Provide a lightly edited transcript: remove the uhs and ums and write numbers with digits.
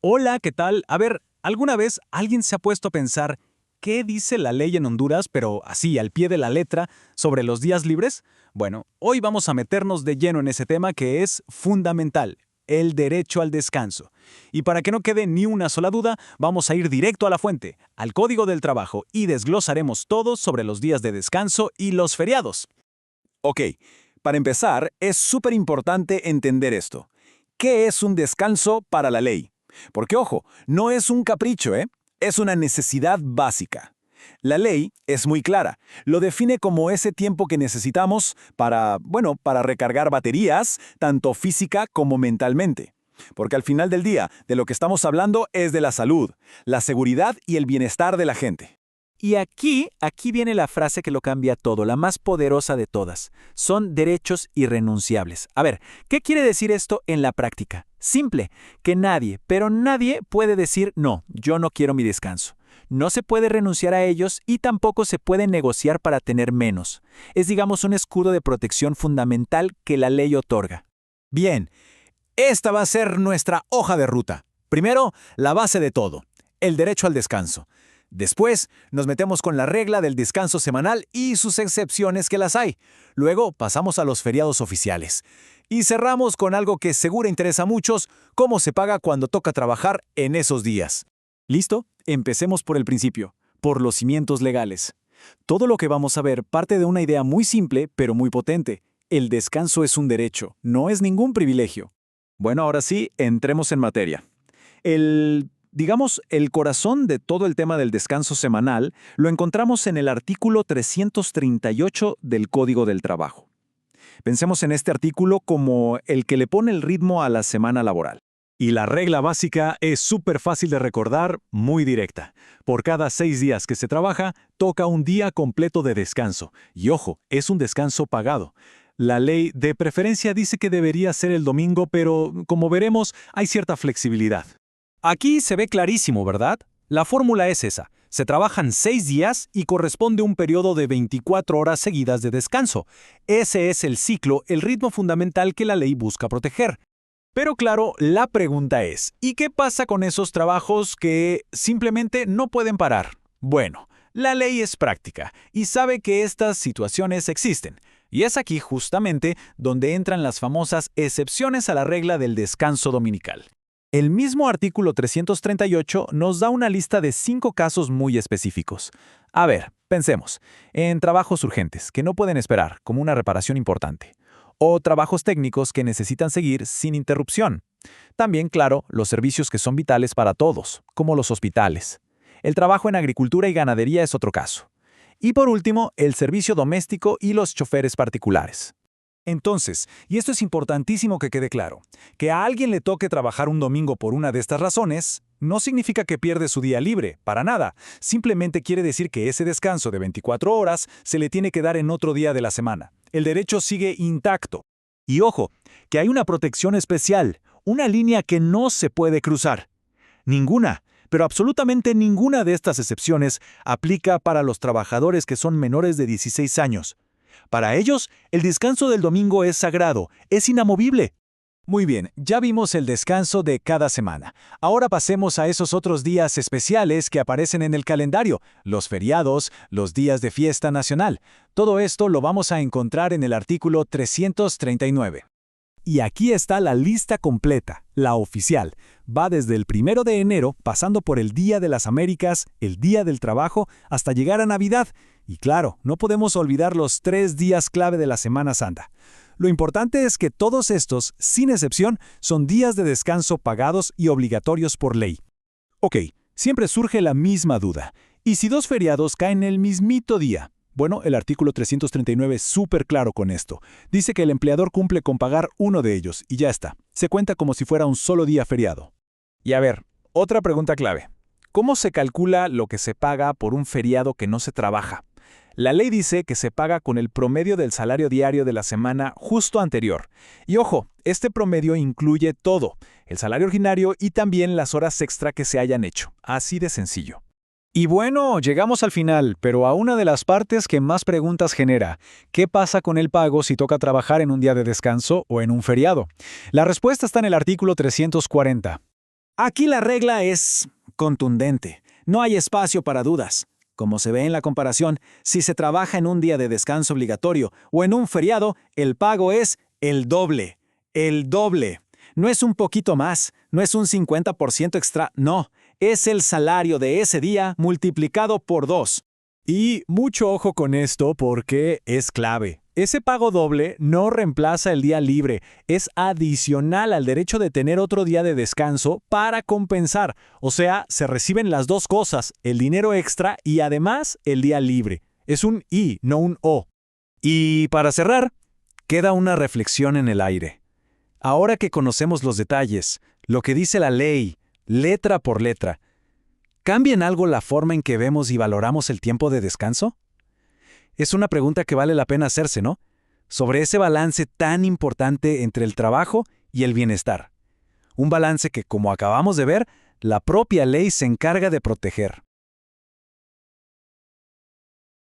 Hola, ¿qué tal? A ver, ¿alguna vez alguien se ha puesto a pensar qué dice la ley en Honduras, pero así, al pie de la letra, sobre los días libres? Bueno, hoy vamos a meternos de lleno en ese tema que es fundamental, el derecho al descanso. Y para que no quede ni una sola duda, vamos a ir directo a la fuente, al Código del Trabajo, y desglosaremos todo sobre los días de descanso y los feriados. Ok, para empezar, es súper importante entender esto. ¿Qué es un descanso para la ley? Porque, ojo, no es un capricho, ¿eh? Es una necesidad básica. La ley es muy clara. Lo define como ese tiempo que necesitamos para recargar baterías, tanto física como mentalmente. Porque al final del día, de lo que estamos hablando es de la salud, la seguridad y el bienestar de la gente. Y aquí viene la frase que lo cambia todo, la más poderosa de todas. Son derechos irrenunciables. A ver, ¿qué quiere decir esto en la práctica? Simple, que nadie, pero nadie puede decir, no, yo no quiero mi descanso. No se puede renunciar a ellos y tampoco se puede negociar para tener menos. Es, digamos, un escudo de protección fundamental que la ley otorga. Bien, esta va a ser nuestra hoja de ruta. Primero, la base de todo, el derecho al descanso. Después, nos metemos con la regla del descanso semanal y sus excepciones que las hay. Luego, pasamos a los feriados oficiales. Y cerramos con algo que seguro interesa a muchos, cómo se paga cuando toca trabajar en esos días. ¿Listo? Empecemos por el principio, por los cimientos legales. Todo lo que vamos a ver parte de una idea muy simple, pero muy potente. El descanso es un derecho, no es ningún privilegio. Bueno, ahora sí, entremos en materia. El corazón de todo el tema del descanso semanal lo encontramos en el artículo 338 del Código del Trabajo. Pensemos en este artículo como el que le pone el ritmo a la semana laboral. Y la regla básica es súper fácil de recordar, muy directa. Por cada 6 días que se trabaja, toca un día completo de descanso. Y ojo, es un descanso pagado. La ley de preferencia dice que debería ser el domingo, pero como veremos, hay cierta flexibilidad. Aquí se ve clarísimo, ¿verdad? La fórmula es esa. Se trabajan 6 días y corresponde un periodo de 24 horas seguidas de descanso. Ese es el ciclo, el ritmo fundamental que la ley busca proteger. Pero claro, la pregunta es, ¿y qué pasa con esos trabajos que simplemente no pueden parar? Bueno, la ley es práctica y sabe que estas situaciones existen. Y es aquí justamente donde entran las famosas excepciones a la regla del descanso dominical. El mismo artículo 338 nos da una lista de 5 casos muy específicos. A ver, pensemos, en trabajos urgentes que no pueden esperar, como una reparación importante, o trabajos técnicos que necesitan seguir sin interrupción. También, claro, los servicios que son vitales para todos, como los hospitales. El trabajo en agricultura y ganadería es otro caso. Y por último, el servicio doméstico y los choferes particulares. Entonces, y esto es importantísimo que quede claro, que a alguien le toque trabajar un domingo por una de estas razones, no significa que pierde su día libre, para nada. Simplemente quiere decir que ese descanso de 24 horas se le tiene que dar en otro día de la semana. El derecho sigue intacto. Y ojo, que hay una protección especial, una línea que no se puede cruzar. Ninguna, pero absolutamente ninguna de estas excepciones aplica para los trabajadores que son menores de 16 años. Para ellos, el descanso del domingo es sagrado, es inamovible. Muy bien, ya vimos el descanso de cada semana. Ahora pasemos a esos otros días especiales que aparecen en el calendario, los feriados, los días de fiesta nacional. Todo esto lo vamos a encontrar en el artículo 339. Y aquí está la lista completa, la oficial. Va desde el 1 de enero, pasando por el Día de las Américas, el Día del Trabajo, hasta llegar a Navidad. Y claro, no podemos olvidar los 3 días clave de la Semana Santa. Lo importante es que todos estos, sin excepción, son días de descanso pagados y obligatorios por ley. Ok, siempre surge la misma duda. ¿Y si 2 feriados caen el mismito día? Bueno, el artículo 339 es súper claro con esto. Dice que el empleador cumple con pagar uno de ellos y ya está. Se cuenta como si fuera un solo día feriado. Y a ver, otra pregunta clave. ¿Cómo se calcula lo que se paga por un feriado que no se trabaja? La ley dice que se paga con el promedio del salario diario de la semana justo anterior. Y ojo, este promedio incluye todo, el salario ordinario y también las horas extra que se hayan hecho. Así de sencillo. Y bueno, llegamos al final, pero a una de las partes que más preguntas genera. ¿Qué pasa con el pago si toca trabajar en un día de descanso o en un feriado? La respuesta está en el artículo 340. Aquí la regla es contundente. No hay espacio para dudas. Como se ve en la comparación, si se trabaja en un día de descanso obligatorio o en un feriado, el pago es el doble. El doble. No es un poquito más, no es un 50% extra, no. Es el salario de ese día multiplicado por 2. Y mucho ojo con esto porque es clave. Ese pago doble no reemplaza el día libre, es adicional al derecho de tener otro día de descanso para compensar. O sea, se reciben las dos cosas, el dinero extra y además el día libre. Es un y, no un o. Y para cerrar, queda una reflexión en el aire. Ahora que conocemos los detalles, lo que dice la ley, letra por letra, ¿cambia en algo la forma en que vemos y valoramos el tiempo de descanso? Es una pregunta que vale la pena hacerse, ¿no? Sobre ese balance tan importante entre el trabajo y el bienestar. Un balance que, como acabamos de ver, la propia ley se encarga de proteger.